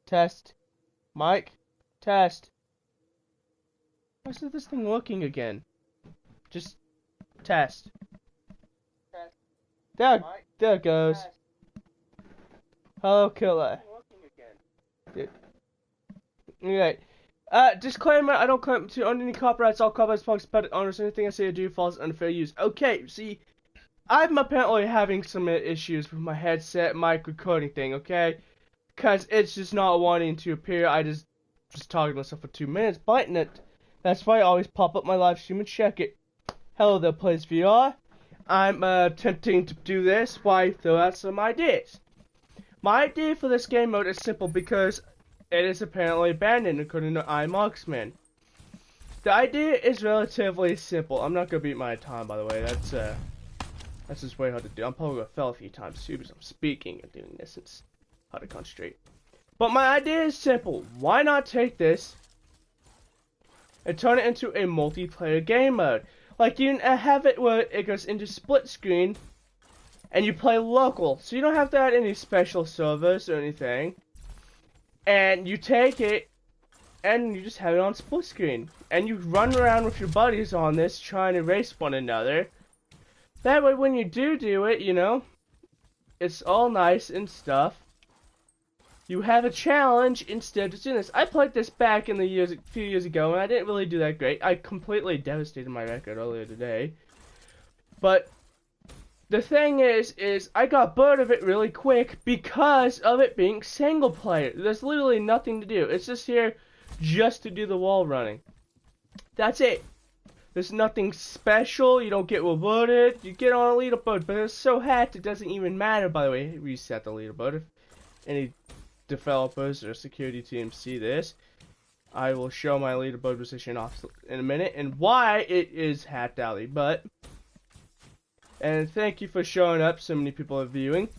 Test. Mike? Test. Why is this thing working again? Just test. There, there it goes. Hello, killer. Okay. Disclaimer, I don't claim to own any copyrights. All copyrights, products, pet owners, anything I say or do falls under fair use. Okay, see, I'm apparently having some issues with my headset mic recording thing, okay? Because it's just not wanting to appear. I just talking to myself for 2 minutes, biting it. That's why I always pop up my live stream and check it. Hello there, Plays VR. I'm attempting to do this. Why throw out some ideas? My idea for this game mode is simple because it is apparently abandoned according to iMarksman. The idea is relatively simple. I'm not gonna beat my time, by the way. That's just way hard to do. I'm probably gonna fail a few times too because I'm speaking and doing this. It's hard to concentrate. But my idea is simple. Why not take this and turn it into a multiplayer game mode? Like, you can have it where it goes into split screen and you play local. So you don't have to add any special servers or anything. And you take it and you just have it on split screen. And you run around with your buddies on this trying to race one another. That way when you do it, you know, it's all nice and stuff. You have a challenge instead of doing this. I played this back in the few years ago, and I didn't really do that great. I completely devastated my record earlier today. But the thing is I got bored of it really quick because of it being single player. There's literally nothing to do. It's just here just to do the wall running. That's it. There's nothing special. You don't get rewarded. You get on a leaderboard, but it's so hacked it doesn't even matter. By the way, reset the leaderboard. If any developers or security teams see this, I will show my leaderboard position off in a minute and why it is hacked out. And thank you for showing up. So many people are viewing.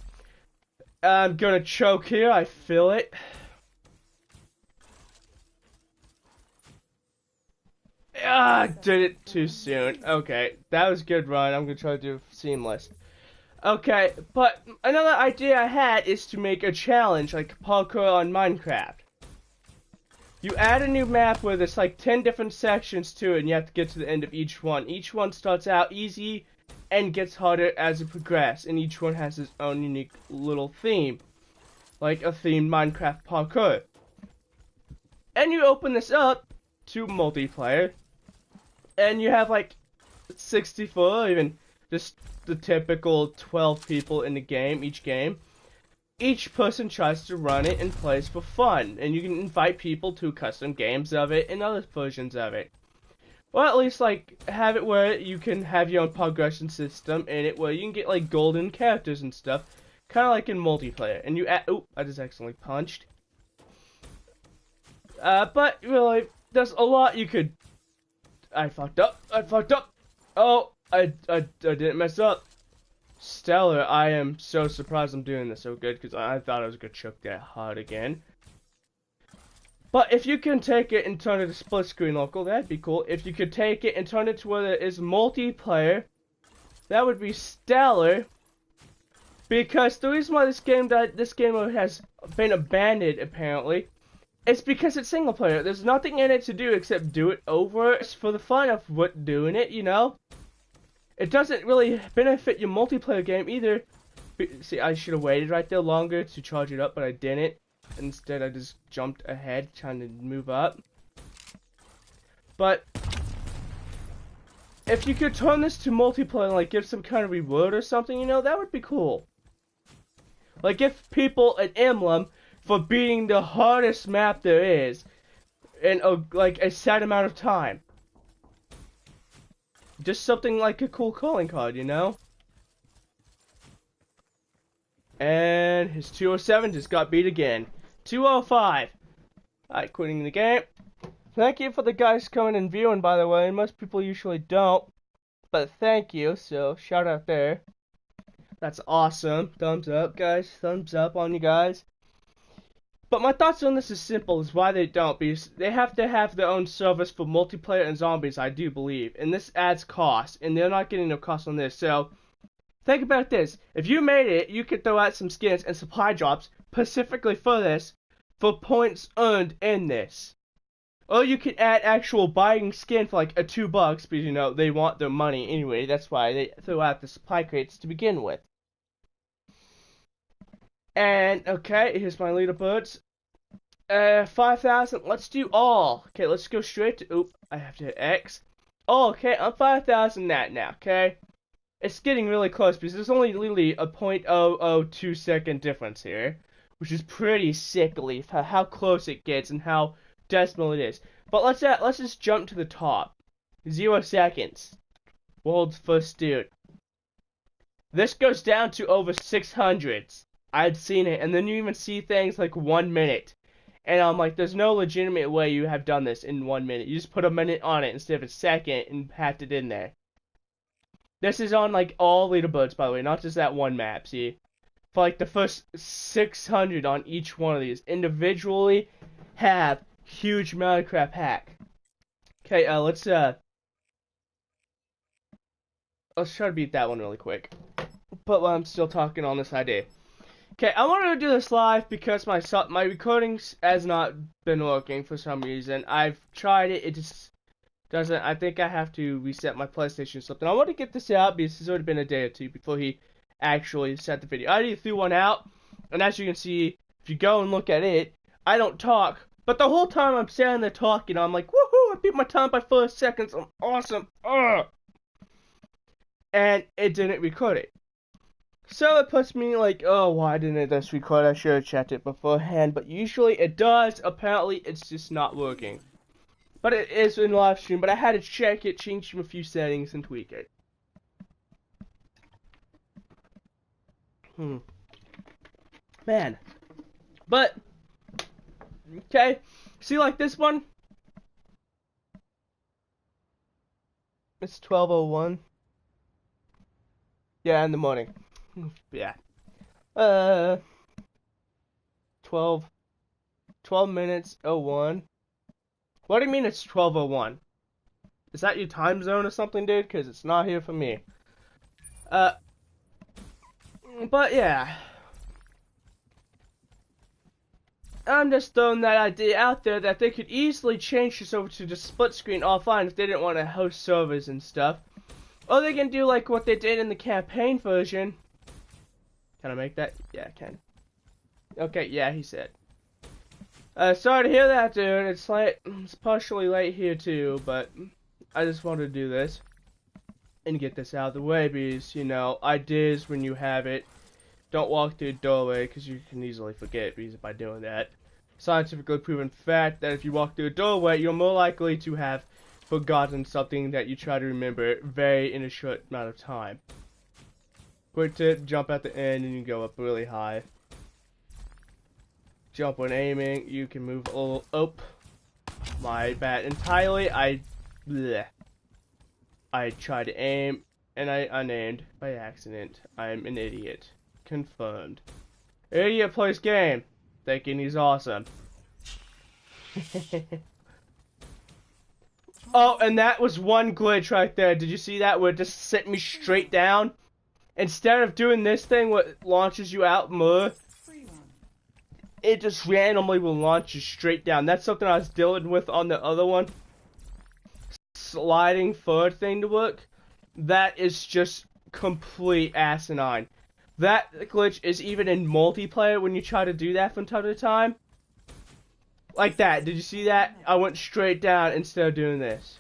I'm gonna choke here. I feel it. Ah, I did it too soon. Okay, that was a good run. I'm gonna try to do seamless. Okay, but another idea I had is to make a challenge like parkour on Minecraft. You add a new map where there's like 10 different sections to it and you have to get to the end of each one. Each one starts out easy and gets harder as you progress, and each one has its own unique little theme. Like a themed Minecraft parkour. And you open this up to multiplayer, and you have like 64, even just the typical 12 people in the game, each game. Each person tries to run it and plays for fun, and you can invite people to custom games of it and other versions of it. Or at least like have it where you can have your own progression system in it where you can get like golden characters and stuff, kind of like in multiplayer. And you add, oh, I just accidentally punched. But really, there's a lot you could. I fucked up. Oh, I didn't mess up. Stellar. I am so surprised I'm doing this so good because I thought I was gonna choke that hard again. But if you can take it and turn it to split screen local, that'd be cool. If you could take it and turn it to where it is multiplayer, that would be stellar. Because the reason why this game has been abandoned apparently, it's because it's single player. There's nothing in it to do except do it over. It's for the fun of doing it, you know. It doesn't really benefit your multiplayer game either. See, I should have waited right there longer to charge it up, but I didn't. Instead, I just jumped ahead, trying to move up. But if you could turn this to multiplayer, like give some kind of reward or something, you know, that would be cool. Like give people an emblem for beating the hardest map there is in like a set amount of time. Just something like a cool calling card, you know? And his 207 just got beat again. 205. Alright, quitting the game. Thank you for the guys coming and viewing, by the way. Most people usually don't. But thank you, so shout out there. That's awesome. Thumbs up, guys. Thumbs up on you guys. But my thoughts on this is simple, is why they don't, because they have to have their own service for multiplayer and zombies, I do believe. And this adds cost, and they're not getting no cost on this, so think about this. If you made it, you could throw out some skins and supply drops specifically for this, for points earned in this. Or you can add actual buying skin for like a $2 because you know they want their money anyway. That's why they throw out the supply crates to begin with. And okay, here's my leaderboards. 5,000. Let's do all. Okay, let's go straight to. Oop, I have to hit X. Oh, okay, I'm 5,000 that now. Okay, it's getting really close because there's only literally a 0.002 second difference here, which is pretty sickly for how close it gets and how decimal it is. But let's just jump to the top. 0 seconds. World's first dude. This goes down to over 600s. I've seen it, and then you even see things like 1 minute. And I'm like, there's no legitimate way you have done this in 1 minute. You just put a minute on it instead of a second and packed it in there. This is on like all leaderboards, by the way, not just that one map, see? For like the first 600 on each one of these individually have huge Minecraft hack. Okay, let's try to beat that one really quick. But while I'm still talking on this idea. Okay, I wanted to do this live because my recordings has not been working for some reason. I've tried it, it just doesn't. I think I have to reset my PlayStation or something. I want to get this out because it's already been a day or two before he actually set the video. I already threw one out, and as you can see, if you go and look at it, I don't talk. But the whole time I'm standing there talking, I'm like, woohoo, I beat my time by 4 seconds, I'm awesome, and it didn't record it. So it puts me like, oh, why didn't this record? I should have checked it beforehand, but usually it does. Apparently, it's just not working. But it is in live stream, but I had to check it, change a few settings, and tweak it. Man. But, okay. See, like this one? It's 12:01. Yeah, in the morning. Yeah. 12 minutes 01. What do you mean it's 12:01? Is that your time zone or something, dude? Because it's not here for me. But yeah. I'm just throwing that idea out there that they could easily change this over to the split screen offline if they didn't want to host servers and stuff. Or they can do like what they did in the campaign version. Can I make that? Yeah, I can. Okay, yeah, he said. Sorry to hear that, dude. It's late. It's partially late here too, but I just wanted to do this and get this out of the way because, you know, ideas when you have it. Don't walk through a doorway because you can easily forget because by doing that. Scientifically proven fact that if you walk through a doorway, you're more likely to have forgotten something that you try to remember in a short amount of time. Quick tip, jump at the end and you go up really high. Jump when aiming, you can move a little up. My bad entirely, I tried to aim and I unaimed by accident. I'm an idiot. Confirmed. Idiot plays game, thinking he's awesome. Oh, and that was one glitch right there. Did you see that? Where it just sent me straight down? Instead of doing this thing what launches you out more, it just randomly will launch you straight down. That's something I was dealing with on the other one. Sliding forward thing to work. That is just complete asinine. That glitch is even in multiplayer when you try to do that from time to time. Like that. Did you see that? I went straight down instead of doing this.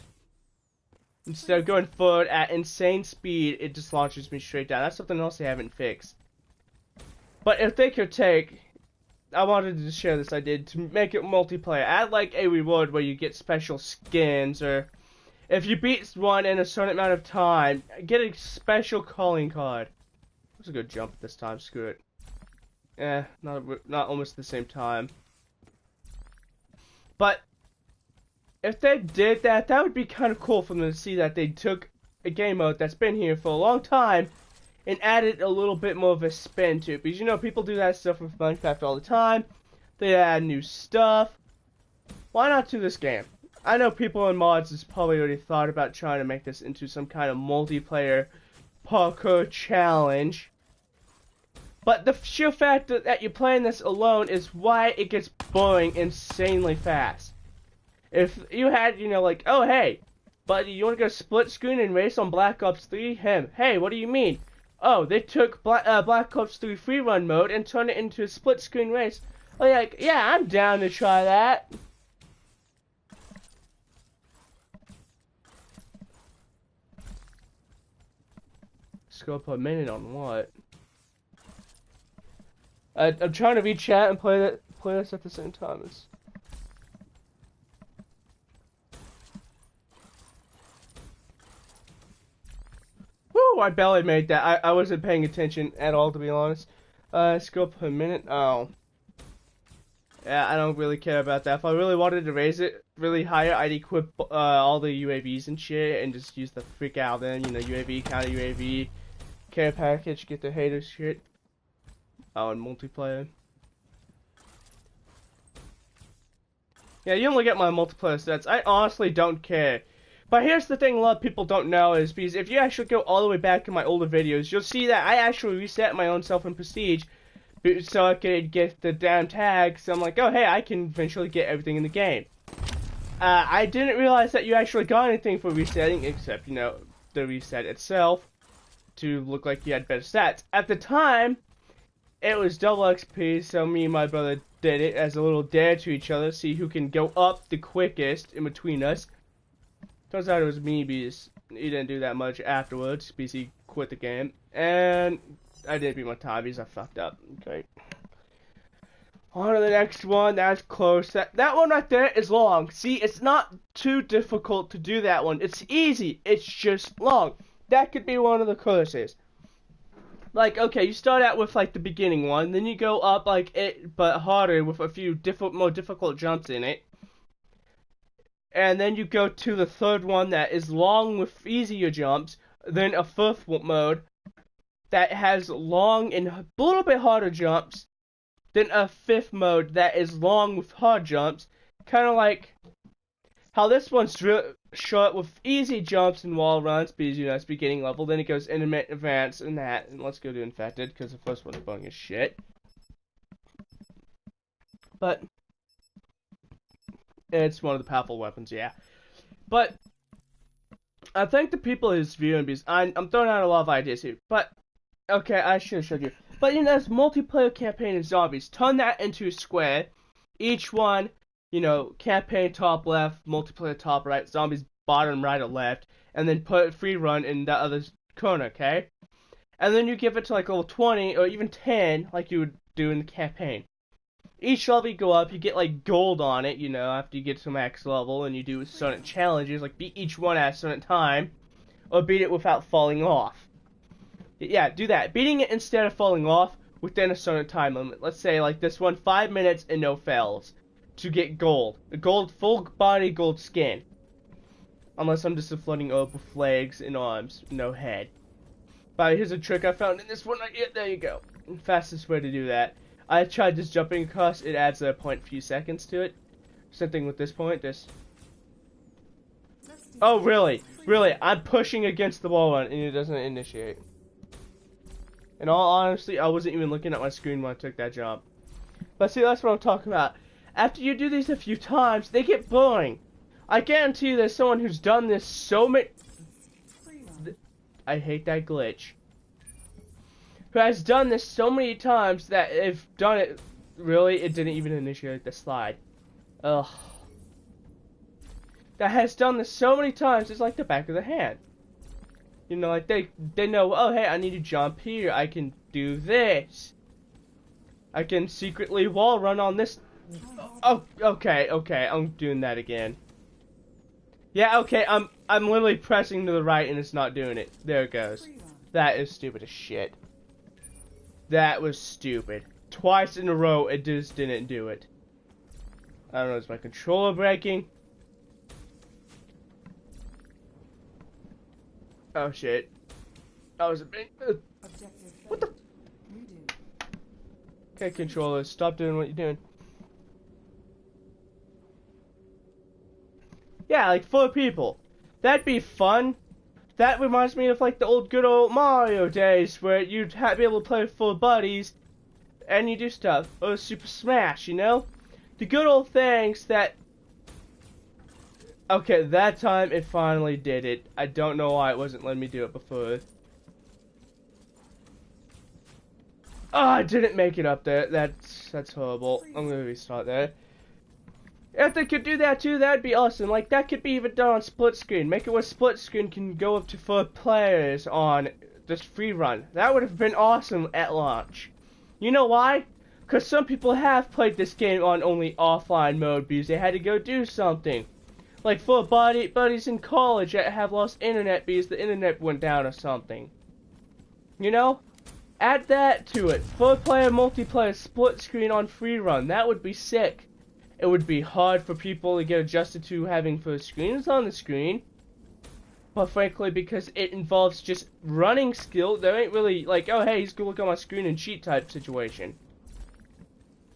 Instead of going forward at insane speed, it just launches me straight down. That's something else they haven't fixed. But if they could take... I wanted to share this idea to make it multiplayer. Add like a reward where you get special skins, or if you beat one in a certain amount of time, get a special calling card. It was a good jump this time. Screw it. Not almost the same time. But if they did that, that would be kind of cool for them to see that they took a game mode that's been here for a long time and added a little bit more of a spin to it. Because, you know, people do that stuff with Minecraft all the time. They add new stuff. Why not to this game? I know people in mods has probably already thought about trying to make this into some kind of multiplayer parkour challenge. But the sheer fact that you're playing this alone is why it gets boring insanely fast. If you had, you know, like, oh hey, buddy, you want to go split screen and race on Black Ops 3? Hey, what do you mean? Oh, they took Black Ops 3 freerun mode and turned it into a split screen race. Oh yeah, like, yeah, I'm down to try that. Scope per minute on what? I'm trying to read chat and play this at the same time. Woo! I barely made that. I wasn't paying attention at all, to be honest. Scope per minute. Oh. Yeah, I don't really care about that. If I really wanted to raise it really higher, I'd equip all the UAVs and shit and just use the freak out then. You know, UAV, counter UAV, care package, get the hater shit. Oh, and multiplayer. Yeah, you only get my multiplayer stats. I honestly don't care. But here's the thing a lot of people don't know is because if you actually go all the way back in my older videos, you'll see that I actually reset my own self in Prestige so I could get the damn tag. So I'm like, oh hey, I can eventually get everything in the game. I didn't realize that you actually got anything for resetting except, you know, the reset itself to look like you had better stats. At the time, it was double XP, so me and my brother did it as a little dare to each other, see who can go up the quickest in between us. Turns out it was me because he didn't do that much afterwards because he quit the game. And I didn't beat my time because I fucked up. Okay. On to the next one. That's close. That one right there is long. See, it's not too difficult to do that one. It's easy. It's just long. That could be one of the curses. Like, okay, you start out with, like, the beginning one, then you go up, like, it, but harder with a few more difficult jumps in it. And then you go to the third one that is long with easier jumps, then a fourth mode that has long and a little bit harder jumps, then a fifth mode that is long with hard jumps, kind of like how this one's short with easy jumps and wall runs because, you know, it's beginning level. Then it goes intermittent, advanced, and that. And let's go to infected because the first one's boring as shit. But it's one of the powerful weapons, yeah. But I think the people who's viewing because I'm throwing out a lot of ideas here. But okay, I should have showed you. But you know, there's multiplayer campaign of zombies. Turn that into a square. Each one, you know, campaign top left, multiplayer top right, zombies bottom right or left, and then put free run in the other corner, okay? And then you give it to like level 20 or even 10 like you would do in the campaign. Each level you go up, you get like gold on it, you know, after you get to max level, and you do certain challenges, like beat each one at a certain time, or beat it without falling off. Yeah, do that. Beating it instead of falling off within a certain time limit. Let's say like this one, 5 minutes and no fails. To get gold. A gold, full body gold skin. Unless I'm just a floating orb with legs and arms, no head. But here's a trick I found in this one right here. There you go. Fastest way to do that. I tried just jumping across. It adds a few seconds to it. Same thing with this point. Oh, really? Really? I'm pushing against the wall and it doesn't initiate. In all honesty, I wasn't even looking at my screen when I took that jump. But see, that's what I'm talking about. After you do these a few times, they get boring. I guarantee you there's someone who's done this so many... I hate that glitch. Who has done this so many times that if done it... Really, it didn't even initiate the slide. Ugh. That has done this so many times, it's like the back of the hand. You know, like they know, oh hey, I need to jump here, I can do this. I can secretly wall run on this. Oh, okay, I'm doing that again. Yeah, okay, I'm literally pressing to the right and it's not doing it. There it goes. That is stupid as shit. That was stupid. Twice in a row, it just didn't do it. I don't know, is my controller breaking? Oh shit. That was a big... what the... Okay, controller, stop doing what you're doing. Yeah, like 4 people. That'd be fun That reminds me of like the old good old Mario days where you'd be able to play with full buddies and you do stuff. Or Super Smash, you know? The good old things that... Okay, that time it finally did it. I don't know why it wasn't letting me do it before. Oh, I didn't make it up there. That's horrible. I'm gonna restart there. If they could do that too, that'd be awesome. Like, that could be even done on split screen. Make it where split screen can go up to 4 players on this free run. That would have been awesome at launch. You know why? Because some people have played this game on only offline mode because they had to go do something. Like 4 buddies in college that have lost internet because the internet went down or something. You know? Add that to it. 4-player multiplayer split screen on free run. That would be sick. It would be hard for people to get adjusted to having 4 screens on the screen. But frankly, because it involves just running skill, there ain't really like, oh hey, he's gonna look on my screen and cheat type situation.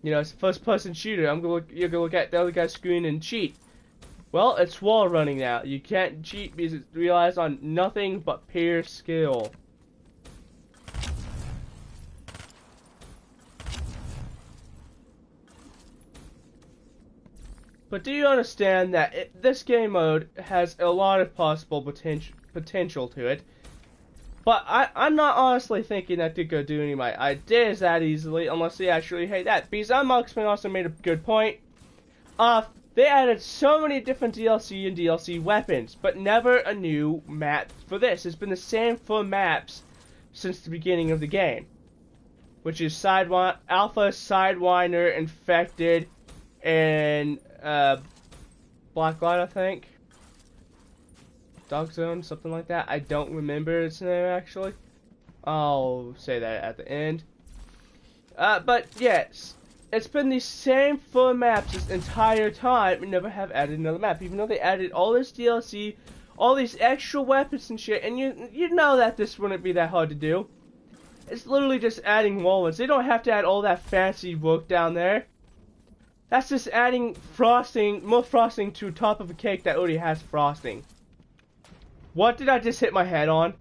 You know, it's a first-person shooter. You're gonna look at the other guy's screen and cheat. Well, it's wall running now. You can't cheat because it relies on nothing but pure skill. But do you understand that this game mode has a lot of possible potential to it? But I'm not honestly thinking that they could do any of my ideas that easily unless they actually hate that. Because Unboxman also made a good point. They added so many different DLC and DLC weapons, but never a new map for this. It's been the same 4 maps since the beginning of the game. Which is Alpha, Sidewinder, Infected, and Blacklight, I think. Dog Zone, something like that. I don't remember its name, actually. I'll say that at the end. But yes, it's been the same 4 maps this entire time and never have added another map. Even though they added all this DLC, all these extra weapons and shit, and you know that this wouldn't be that hard to do. It's literally just adding wall ones. They don't have to add all that fancy work down there. That's just adding frosting, more frosting to the top of a cake that already has frosting. What did I just hit my head on?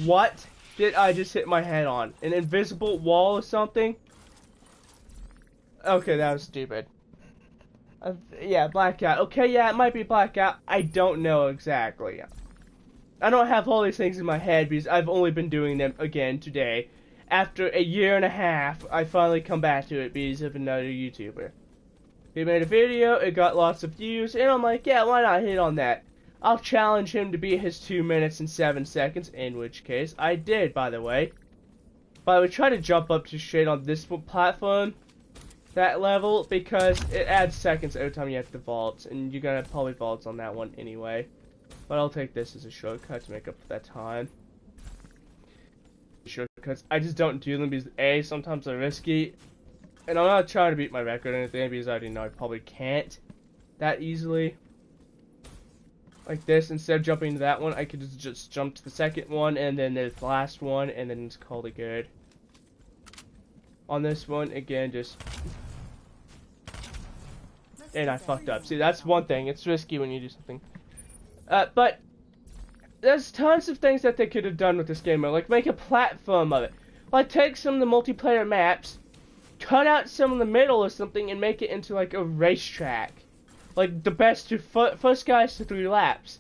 What did I just hit my head on? An invisible wall or something? Okay, that was stupid. Yeah, blackout. Okay, yeah, it might be blackout. I don't know exactly. I don't have all these things in my head because I've only been doing them again today. After a year and a half, I finally come back to it because of another YouTuber. He made a video, it got lots of views, and I'm like, yeah, why not hit on that? I'll challenge him to beat his 2 minutes and 7 seconds, in which case I did, by the way. But I would try to jump up to straight on this platform, that level, because it adds seconds every time you have to vault, and you're gonna probably vault on that one anyway. But I'll take this as a shortcut to make up for that time. Shortcuts, I just don't do them because A, sometimes they're risky, and I'm not trying to beat my record or anything because I already know I probably can't that easily. Like this, instead of jumping to that one, I could just jump to the second one, and then there's the last one, and then it's called it good. On this one, again, just... And I fucked up. See, that's one thing. It's risky when you do something. But there's tons of things that they could have done with this game mode. Like, make a platform of it. Like, take some of the multiplayer maps, cut out some of the middle or something, and make it into, like, a racetrack. Like, the best first guys to 3 laps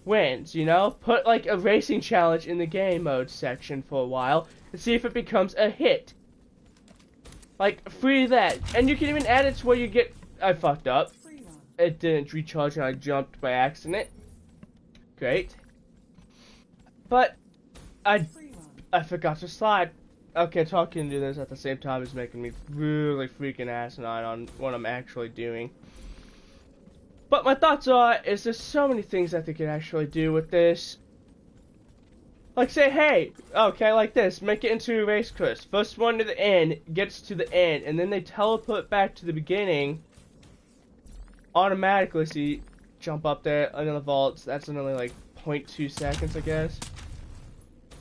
wins, you know? Put, like, a racing challenge in the game mode section for a while, and see if it becomes a hit. Like, free that. And you can even add it to where you get... I fucked up. It didn't recharge and I jumped by accident. Great. But, I forgot to slide. Okay, talking to this at the same time is making me really freaking asinine on what I'm actually doing. But my thoughts are, is there's so many things that they could actually do with this. Like say, hey, okay, like this, make it into a race course. First one to the end gets to the end, and then they teleport back to the beginning automatically, so you jump up there, under the vaults, that's only like 0.2 seconds, I guess.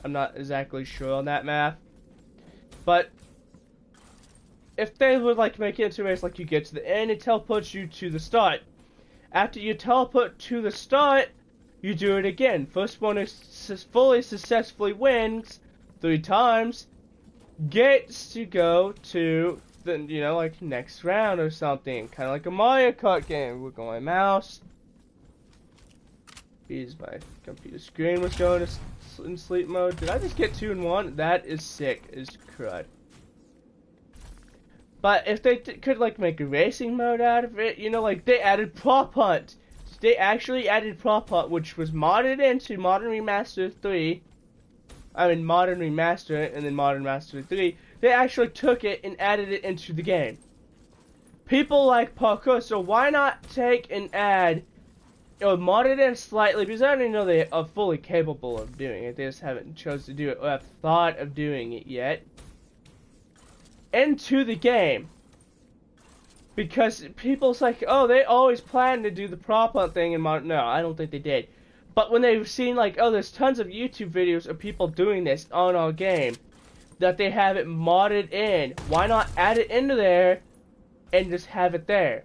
I'm not exactly sure on that math. But if they would like make it into a race, like you get to the end, it teleports you to the start. After you teleport to the start, you do it again. First one who fully successfully wins 3 times gets to go to the, you know, like next round or something. Kind of like a Mario Kart game. We're going mouse. Because my computer screen was going in sleep mode. Did I just get 2 in 1? That is sick as crud. But if they could like make a racing mode out of it, you know, like they added Prop Hunt. They actually added Prop Hunt, which was modded into Modern Remaster 3. I mean, Modern Remaster and then Modern Remaster 3. They actually took it and added it into the game. People like parkour, so why not take and add, or mod it in slightly, because I don't even know they are fully capable of doing it. They just haven't chose to do it or have thought of doing it yet. Into the game. Because people's like, oh, they always planned to do the prop hunt thing and mod. No, I don't think they did. But when they've seen like, oh, there's tons of YouTube videos of people doing this on our game, that they have it modded in, why not add it into there and just have it there?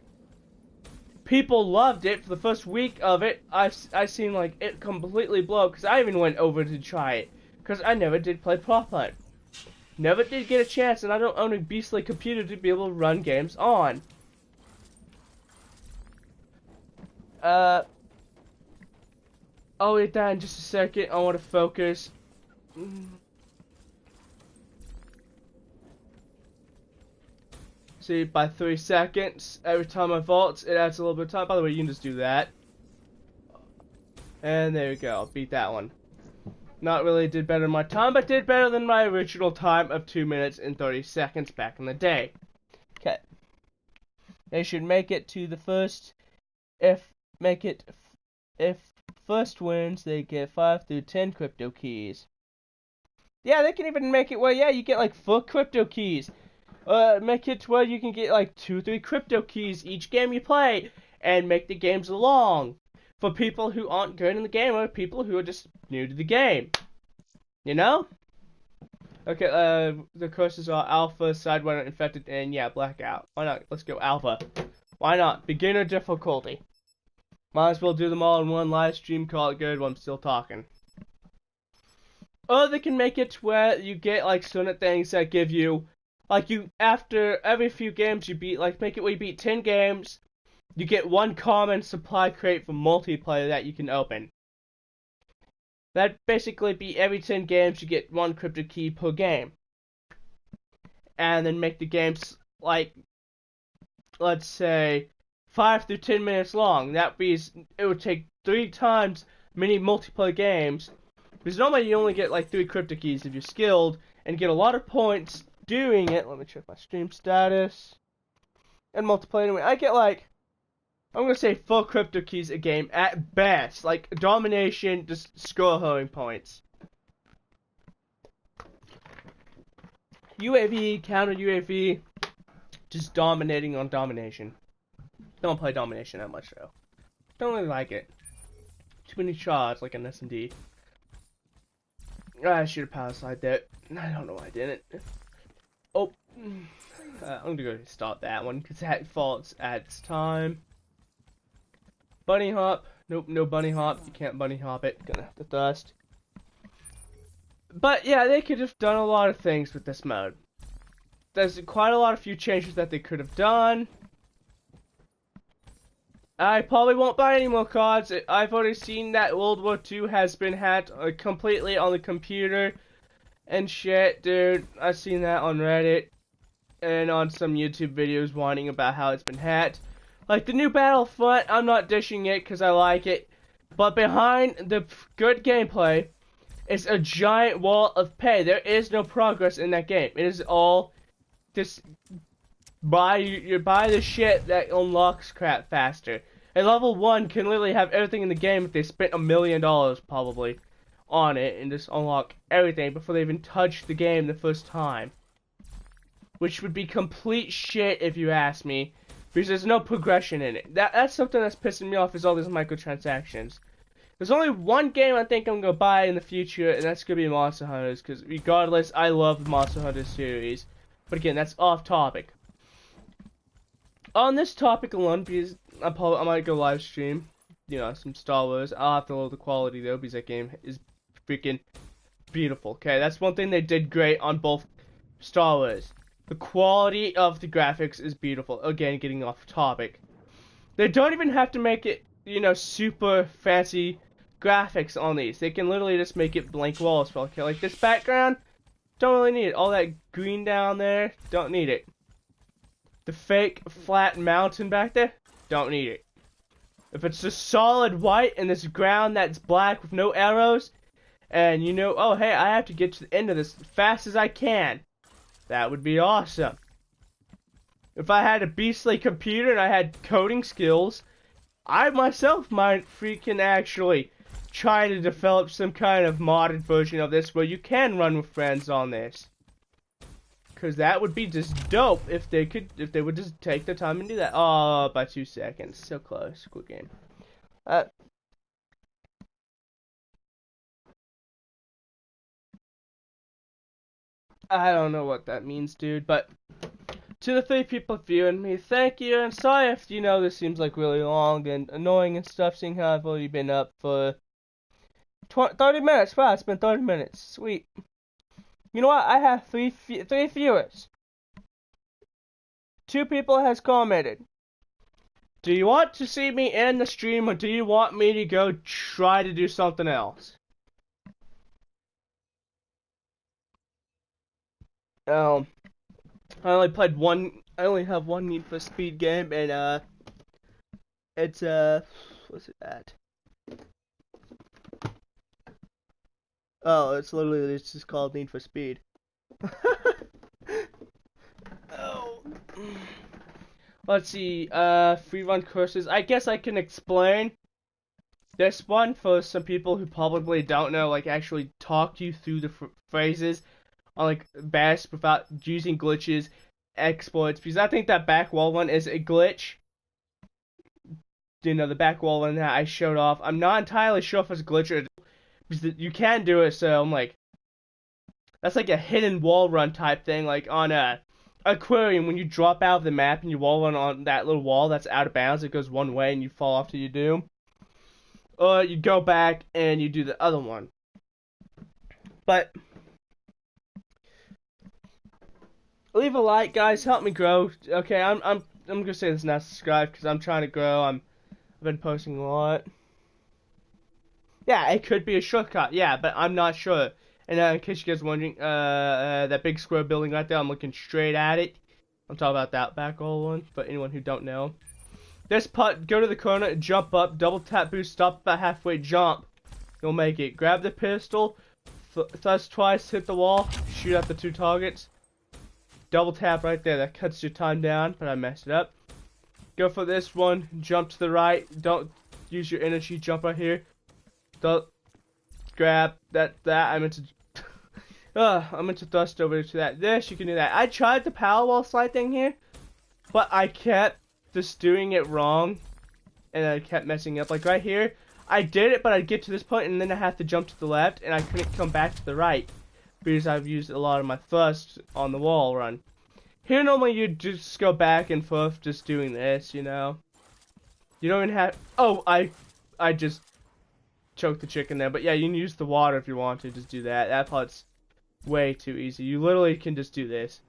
People loved it for the first week of it. I seen like it completely blow, because I even went over to try it, because I never did play prop hunt. Never did get a chance, and I don't own a beastly computer to be able to run games on. I'll hit that in just a second. I want to focus. See, by 3 seconds, every time I vault, it adds a little bit of time. By the way, you can just do that. And there we go, beat that one. Not really did better than my time, but did better than my original time of 2 minutes and 30 seconds back in the day. Okay. They should make it to the first, if first wins, they get 5 through 10 crypto keys. Yeah, they can even make it where, yeah, you get like 4 crypto keys. Make it to where you can get like 2-3 crypto keys each game you play, and make the games long for people who aren't good in the game or people who are just new to the game. You know? Okay, the courses are Alpha, Sidewinder, Infected, and yeah, Blackout. Why not? Let's go Alpha. Why not? Beginner difficulty. Might as well do them all in one live stream, call it good while I'm still talking. Or they can make it to where you get like certain things that give you, like you, after every few games you beat, like make it where you beat 10 games, you get 1 common supply crate for multiplayer that you can open. That'd basically be every 10 games you get 1 crypto key per game. And then make the games like, let's say, 5 through 10 minutes long. That means it would take 3 times many multiplayer games. Because normally you only get like 3 crypto keys if you're skilled, and get a lot of points doing it. Let me check my stream status. And multiplayer anyway. I get like, I'm gonna say 4 crypto keys a game at best. Like domination, just score home points. UAV, counter UAV, just dominating on domination. Don't play domination that much though. Don't really like it. Too many shots like an S&D. I should have power slide there. I don't know why I didn't. Oh, I'm gonna go start that one because that faults adds time. Bunny hop. Nope, no bunny hop. You can't bunny hop it. Gonna have to thirst. But yeah, they could have done a lot of things with this mode. There's quite a lot of few changes that they could have done. I probably won't buy any more cards. I've already seen that World War II has been hacked completely on the computer and shit, dude. I've seen that on Reddit and on some YouTube videos whining about how it's been hacked. Like the new Battlefront, I'm not dishing it because I like it, but behind the good gameplay is a giant wall of pay. There is no progress in that game. It is all just buy the shit that unlocks crap faster. And level 1 can literally have everything in the game if they spent $1 million probably on it and just unlock everything before they even touch the game the first time. Which would be complete shit if you ask me, because there's no progression in it. That's something that's pissing me off, is all these microtransactions. There's only one game I think I'm gonna buy in the future, and that's gonna be Monster Hunters, because regardless, I love the Monster Hunter series. But again, that's off topic. On this topic alone, because I might go live stream, some Star Wars. I'll have to lower the quality though, because that game is freaking beautiful. Okay, that's one thing they did great on both Star Wars. The quality of the graphics is beautiful. Again, getting off topic. They don't even have to make it, super fancy graphics on these. They can literally just make it blank walls. Okay, like this background, don't really need it. All that green down there, don't need it. The fake flat mountain back there, don't need it. If it's just solid white and this ground that's black with no arrows, and oh hey, I have to get to the end of this as fast as I can, that would be awesome. If I had a beastly computer and I had coding skills, I myself might freaking actually try to develop some kind of modded version of this where you can run with friends on this. Cause that would be just dope if they would just take the time and do that. Oh, by 2 seconds. So close. Good game. I don't know what that means, dude, but to the 3 people viewing me, thank you, and sorry if, this seems like really long and annoying and stuff, seeing how I've already been up for 30 minutes. Wow, it's been 30 minutes. Sweet. You know what? I have three viewers. 2 people has commented. Do you want to see me end the stream, or do you want me to go try to do something else? I only played one. I only have one Need for Speed game, and it's what's it at? Oh, it's just called Need for Speed. Oh. Let's see, freerun courses. I guess I can explain this one for some people who probably don't know, like actually talk you through the phrases on like best without using glitches, exploits, because I think that back wall one is a glitch. The back wall one that I showed off. I'm not entirely sure if it's a glitch or because you can do it, so I'm like, that's like a hidden wall run type thing, like on a aquarium when you drop out of the map and you wall run on that little wall that's out of bounds. It goes one way and you fall off to your doom. Or you go back and you do the other one. But leave a like, guys. Help me grow. Okay, I'm gonna say this now. Subscribe because I'm trying to grow. I've been posting a lot. Yeah, it could be a shortcut. Yeah, but I'm not sure. And in case you guys are wondering, that big square building right there, I'm looking straight at it. I'm talking about that back wall one. For anyone who don't know, this putt, go to the corner, jump up, double tap boost, stop about halfway, jump. You'll make it. Grab the pistol, thrust twice, hit the wall, shoot at the 2 targets. Double tap right there. That cuts your time down, but I messed it up. Go for this one. Jump to the right. Don't use your energy. Jump right here. Don't grab that. I meant to. I meant to thrust over to that. This, you can do that. I tried the power wall slide thing here, but I kept just doing it wrong, and I kept messing up. Like right here, I did it, but I'd get to this point, and then I have to jump to the left, and I couldn't come back to the right because I've used a lot of my thrust on the wall run. Here, normally you just go back and forth, just doing this, You don't even have. Oh, I just choked the chicken there, but yeah, you can use the water if you want to. Just do that. That part's way too easy. You literally can just do this.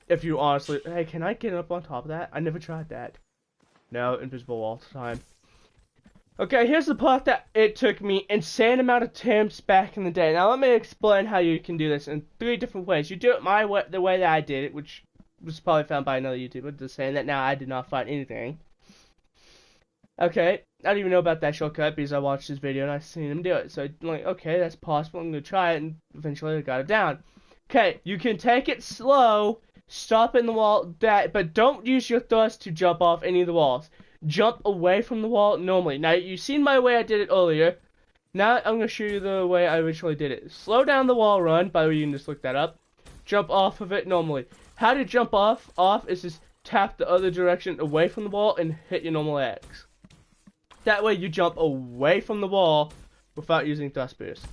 If you honestly, hey, can I get up on top of that? I never tried that. No, invisible wall time. Okay, here's the part that it took me insane amount of attempts back in the day. Now let me explain how you can do this in 3 different ways. You do it my way, the way that I did it, which was probably found by another YouTuber, just saying that now I did not find anything. Okay, I didn't even know about that shortcut because I watched his video and I seen him do it. So I'm like, okay, that's possible. I'm gonna try it, and eventually I got it down. Okay, you can take it slow, stop in the wall, but don't use your thrust to jump off any of the walls. Jump away from the wall normally. Now you've seen my way I did it earlier. Now I'm gonna show you the way I originally did it. Slow down the wall run. By the way, you can just look that up. Jump off of it normally. How to jump off is just tap the other direction away from the wall and hit your normal X. That way you jump away from the wall without using thrust boost.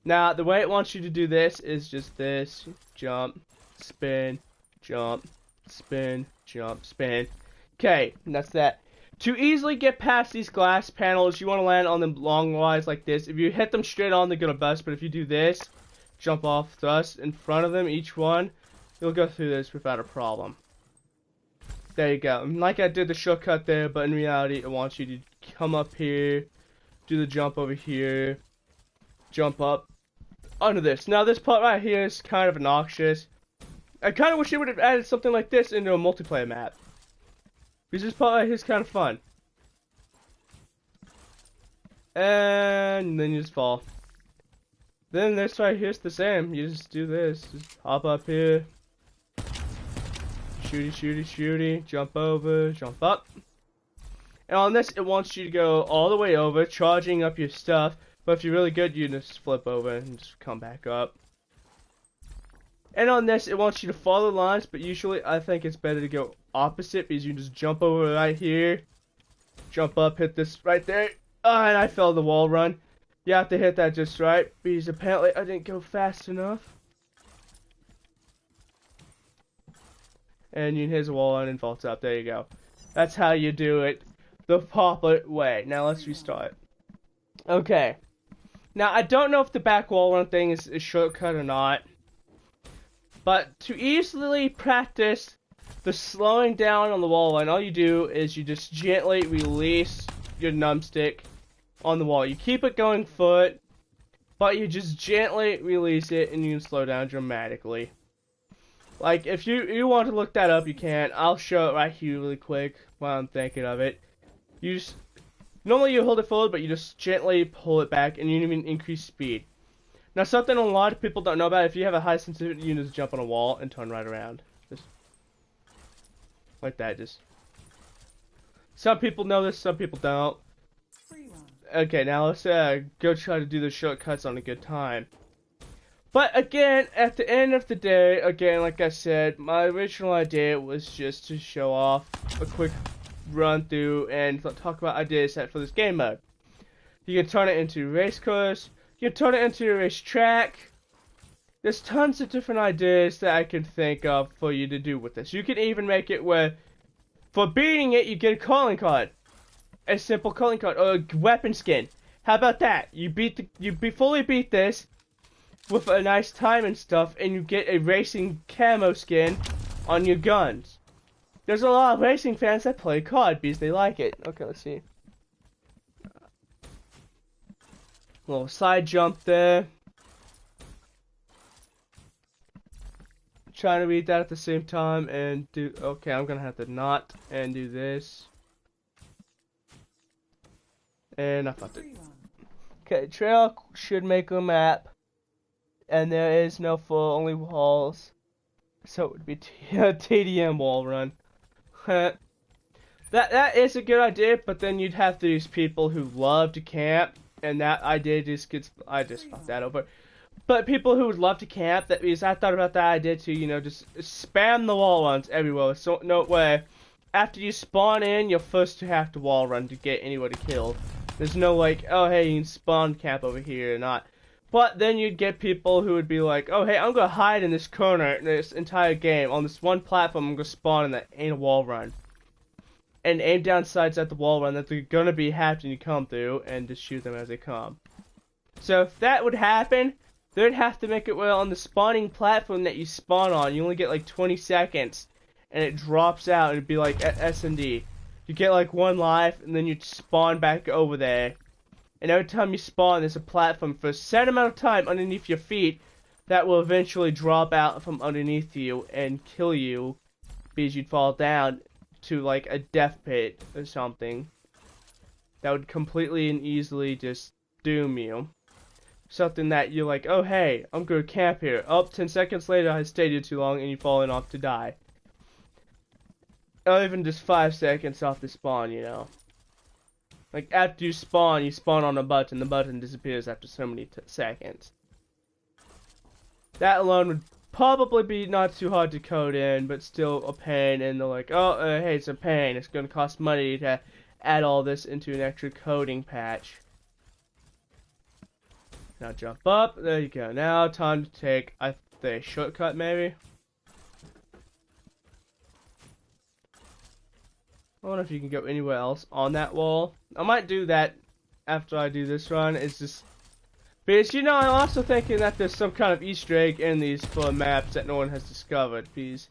Now the way it wants you to do this is just this: jump, spin, jump, spin, jump, spin. Okay, and that's that. To easily get past these glass panels, you want to land on them long-wise like this. If you hit them straight on, they're gonna bust. But if you do this, jump off, thrust in front of them, each one, you'll go through this without a problem. There you go. And like I did the shortcut there, but in reality, it wants you to come up here, do the jump over here, jump up onto this. Now this part right here is kind of obnoxious. I kind of wish they would have added something like this into a multiplayer map. Because this part right here is kind of fun. And then you just fall. Then this right here's the same. You just do this. Just hop up here. Shooty, shooty, shooty. Jump over, jump up. And on this, it wants you to go all the way over, charging up your stuff. But if you're really good, you just flip over and just come back up. And on this, it wants you to follow lines, but usually I think it's better to go opposite because you can just jump over right here, jump up, hit this right there. Oh, and I fell the wall run. You have to hit that just right because apparently I didn't go fast enough. And you can hit the wall run and vault up. There you go. That's how you do it the proper way. Now let's restart. Okay. Now I don't know if the back wall run thing is a shortcut or not. But to easily practice the slowing down on the wall run, all you do is you just gently release your numbstick on the wall. You keep it going foot, but you just gently release it and you can slow down dramatically. Like, if you want to look that up, you can. I'll show it right here really quick while I'm thinking of it. You just, normally you hold it forward, but you just gently pull it back and you even increase speed. Now, something a lot of people don't know about, if you have a high sensitivity, you can just jump on a wall and turn right around. Just like that, just. Some people know this, some people don't. Okay, now let's go try to do the shortcuts on a good time. But again, at the end of the day, again, like I said, my original idea was just to show off a quick run through and talk about ideas set for this game mode. You can turn it into a race course. You can turn it into a racetrack. There's tons of different ideas that I can think of for you to do with this. You can even make it where, for beating it, you get a calling card. A simple calling card, or a weapon skin. How about that? You fully beat this with a nice time and stuff, and you get a racing camo skin on your guns. There's a lot of racing fans that play COD because they like it. Okay, let's see. Little side jump there. Trying to read that at the same time and do. Okay, I'm gonna have to not and do this. And I fucked it. Okay, trail should make a map, and there is no full, only walls. So it would be TDM wall run. That is a good idea, but then you'd have these people who love to camp. And that idea just gets, I just fucked that over. But people who would love to camp, that means I thought about that idea too, you know, just spam the wall runs everywhere. So, no way, after you spawn in, you're first to have to wall run to get anyone to kill. There's no like, oh hey, you can spawn camp over here or not. But then you'd get people who would be like, oh hey, I'm gonna hide in this corner in this entire game. On this one platform, I'm gonna spawn in that ain't a wall run. And aim down sights at the wall run that they're gonna be happening to come through, and just shoot them as they come. So if that would happen, they'd have to make it where on the spawning platform that you spawn on, you only get like 20 seconds, and it drops out, and it'd be like S&D. You get like one life, and then you spawn back over there. And every time you spawn, there's a platform for a set amount of time underneath your feet that will eventually drop out from underneath you and kill you because you'd fall down to like a death pit or something that would completely and easily just doom you. Something that you're like, oh hey, I'm gonna camp here. Oh, 10 seconds later I stayed here too long and you've fallen off to die. Or even just 5 seconds off the spawn, you know. Like after you spawn on a button, the button disappears after so many seconds. That alone would probably be not too hard to code in, but still a pain, and they're like, oh, hey, it's a pain, it's gonna cost money to add all this into an extra coding patch. Now jump up, there you go. Now time to take a shortcut maybe. I wonder if you can go anywhere else on that wall. I might do that after I do this run. It's just because I'm also thinking that there's some kind of Easter egg in these 4 maps that no one has discovered. Please.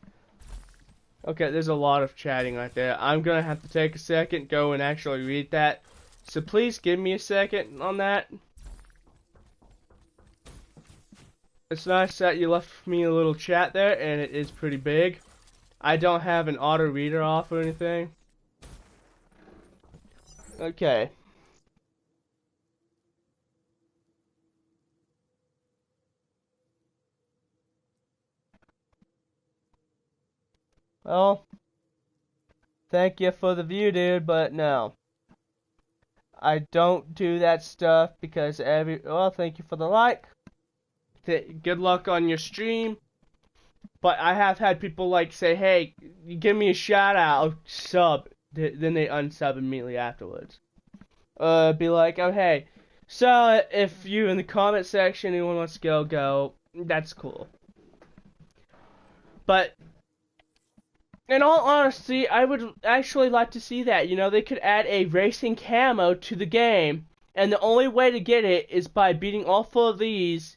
Okay, there's a lot of chatting right there. I'm gonna have to take a second, go and actually read that. So please give me a second on that. It's nice that you left me a little chat there, and it is pretty big. I don't have an auto reader off or anything. Okay. Well, thank you for the view, dude, but no. I don't do that stuff because well, thank you for the like. Good luck on your stream. But I have had people like say, hey, give me a shout out, sub. Then they unsub immediately afterwards. Be like, oh hey, so if you in the comment section anyone wants to go, that's cool. But in all honesty, I would actually like to see that. They could add a racing camo to the game, and the only way to get it is by beating all 4 of these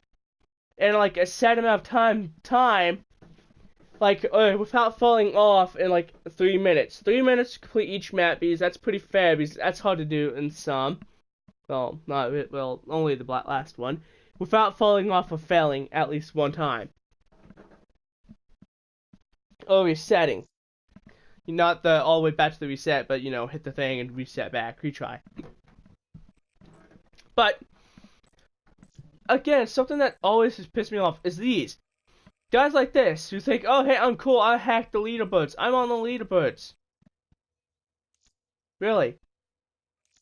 in like a set amount of time. Like, without falling off in like 3 minutes. 3 minutes to complete each map, because that's pretty fair, because that's hard to do in some. Well, only the last one. Without falling off or failing at least 1 time. Or resetting. Not all the way back to the reset, but, hit the thing and reset back, retry. But, again, something that always has pissed me off is these. Guys like this, who think, oh, hey, I'm cool, I hacked the leaderboards. I'm on the leaderboards. Really?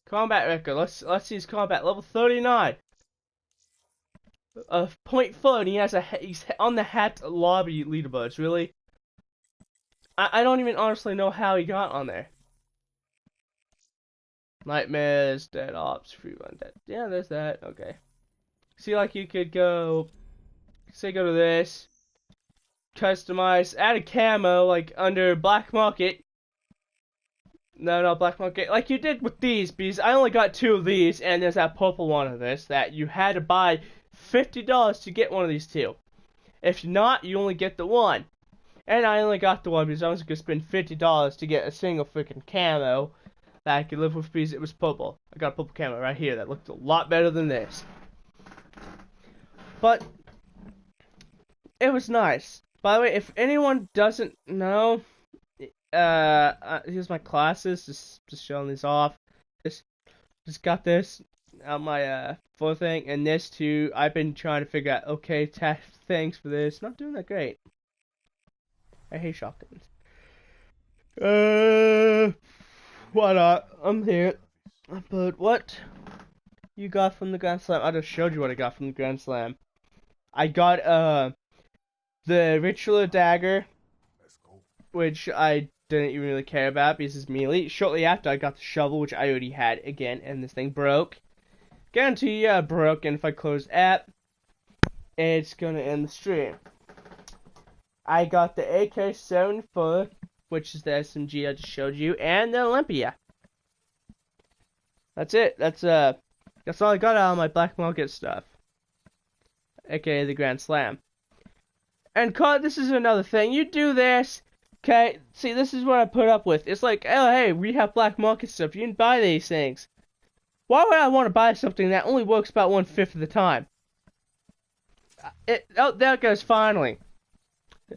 Combat record, let's see his combat. Level 39. .4, and he's on the hat lobby leaderboards, really? I don't even honestly know how he got on there. Nightmares, Dead Ops, freerun, Dead. Yeah, there's that, okay. See, like, you could go to this. Customize, add a camo, like, under Black Market. No, Black Market. Like you did with these, because I only got 2 of these, and there's that purple one of this, that you had to buy $50 to get one of these 2. If not, you only get the 1. And I only got the 1 because I was going to spend $50 to get a single freaking camo that I could live with because it was purple. I got a purple camo right here that looked a lot better than this. But it was nice. By the way, if anyone doesn't know, here's my classes. Just showing these off. Just got this on my full thing, and this too. I've been trying to figure out. Okay, thanks for this. Not doing that great. I hate shotguns. Why not? I'm here. But what you got from the Grand Slam? I just showed you what I got from the Grand Slam. I got the Ritual Dagger, which I didn't even really care about because it's melee. Shortly after, I got the shovel, which I already had again, and this thing broke. Guarantee broke, and if I close app, it's gonna end the stream. I got the AK-74, which is the SMG I just showed you, and the Olympia. That's it. That's all I got out of my Black Market stuff, aka the Grand Slam. And this is another thing. You do this, okay? See, this is what I put up with. It's like, oh hey, we have Black Market stuff. You can buy these things. Why would I want to buy something that only works about 1/5 of the time? Oh, there it goes, finally.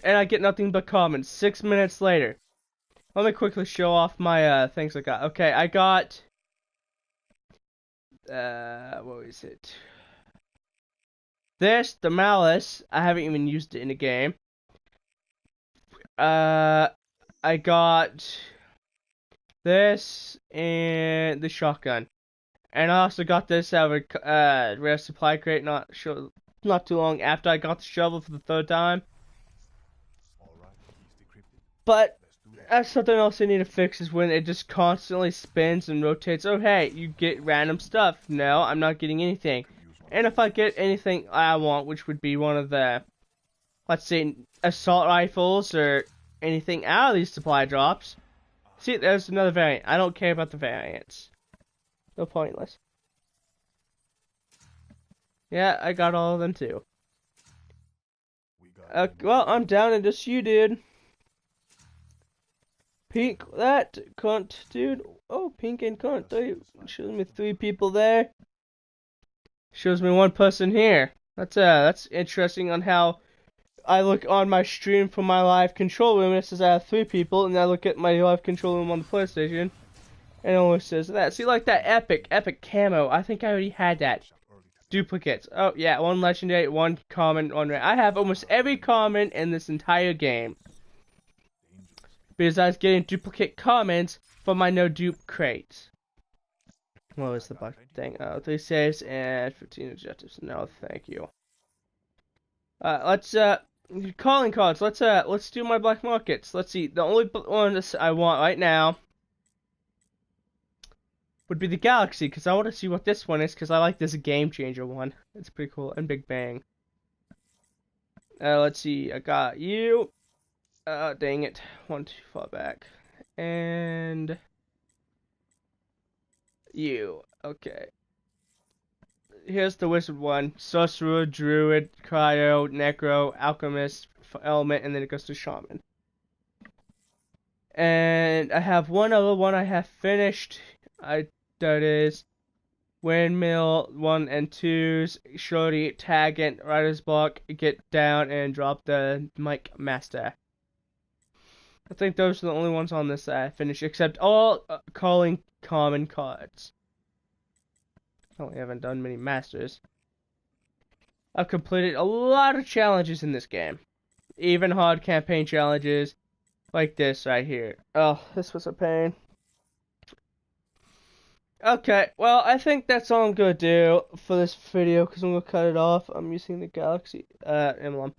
And I get nothing but comments 6 minutes later. Let me quickly show off my things I got. Okay, I got what was it? This, the Malice. I haven't even used it in the game. I got this and the shotgun. And I also got this out of a rare supply crate not too long after I got the shovel for the 3rd time. But that's something else I need to fix is when it just constantly spins and rotates. Oh hey, you get random stuff. No, I'm not getting anything. And if I get anything I want, which would be one of the, let's say, assault rifles or anything out of these supply drops, See, there's another variant. I don't care about the variants. They're pointless. Yeah, I got all of them too. Well, I'm down to just you, dude. Pink, that cunt, dude. Oh, pink and cunt. Shows me 3 people there. Shows me 1 person here. That's interesting on how I look on my stream from my live control room. It says I have 3 people, and I look at my live control room on the PlayStation, and it only says that. See, like that epic camo. I think I already had that. Duplicates. Oh yeah, 1 legendary, 1 common, 1 rare. I have almost every common in this entire game. Because I was getting duplicate commons for my no dupe crates. What was the bug thing? 3 saves and 15 objectives. No, thank you. Let's calling cards. Let's do my black markets. Let's see. The only one I want right now would be the Galaxy, because I want to see what this one is, because I like this Game Changer one. It's pretty cool. And Big Bang. Let's see. I got you. Dang it. 1 too far back. And you. Okay. Here's the wizard one. Sorcerer, Druid, Cryo, Necro, Alchemist, Element, and then it goes to Shaman. And I have one other one I have finished. That is Windmill 1 and 2's, Shorty, Tag it, Rider's Block, Get Down, and Drop the Mic Master. I think those are the only ones on this that I finished, except all calling common cards. I only haven't done many masters. I've completed a lot of challenges in this game. Even hard campaign challenges, like this right here. Oh, this was a pain. Okay, well, I think that's all I'm gonna do for this video, because I'm gonna cut it off. I'm using the Galaxy emblem.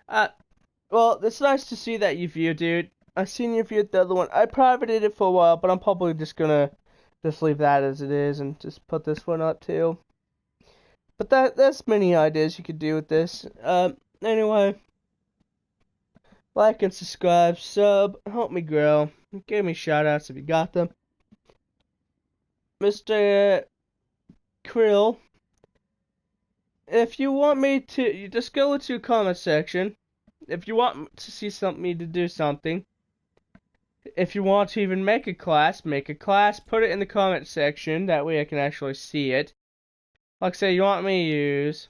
Well, it's nice to see that you viewed, dude. I seen you viewed the other one. I privated it for a while, but I'm probably just gonna leave that as it is and just put this one up too. But that's many ideas you could do with this. Anyway, like and subscribe, sub, help me grow. Give me shoutouts if you got them. Mr. Krill, if you want me to, you just go to the comment section. If you want to see me to do something, if you want to even make a class, put it in the comment section. That way I can actually see it. Like say you want me to use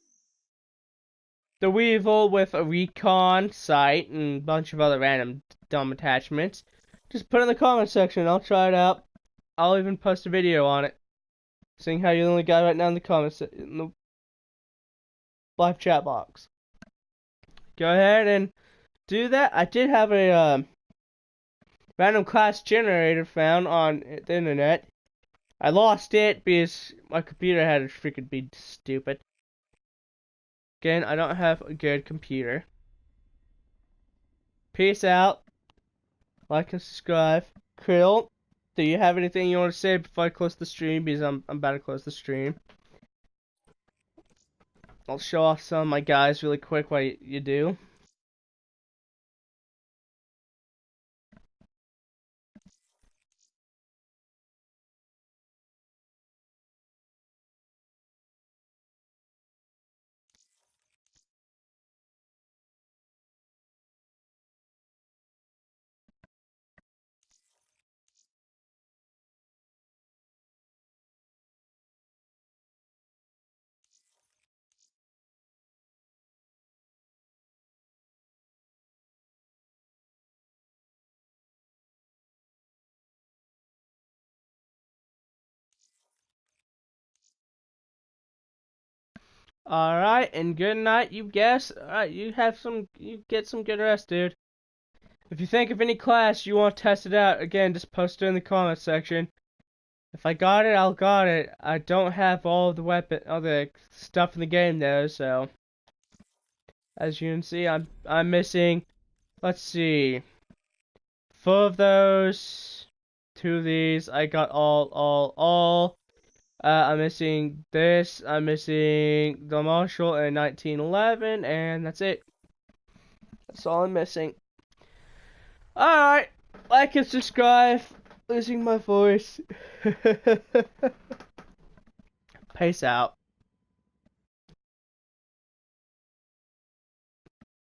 the Weevil with a recon site and a bunch of other random dumb attachments, just put it in the comment section. I'll try it out. I'll even post a video on it. Seeing how you're the only guy right now in the comments, in the live chat box. Go ahead and do that. I did have a random class generator found on the internet. I lost it because my computer had to freaking be stupid. Again, I don't have a good computer. Peace out. Like and subscribe. Krill, do you have anything you want to say before I close the stream? Because I'm about to close the stream. I'll show off some of my guys really quick while you do. Alright, and good night, you guess. Alright, you get some good rest, dude. If you think of any class you want to test it out, again, just post it in the comment section. If I got it, I'll got it. I don't have all the stuff in the game though, so as you can see, I'm missing, let's see, 4 of those, 2 of these, I got all. I'm missing this, I'm missing the Marshall in 1911, and that's it. That's all I'm missing. Alright, like and subscribe. losing my voice. Peace out.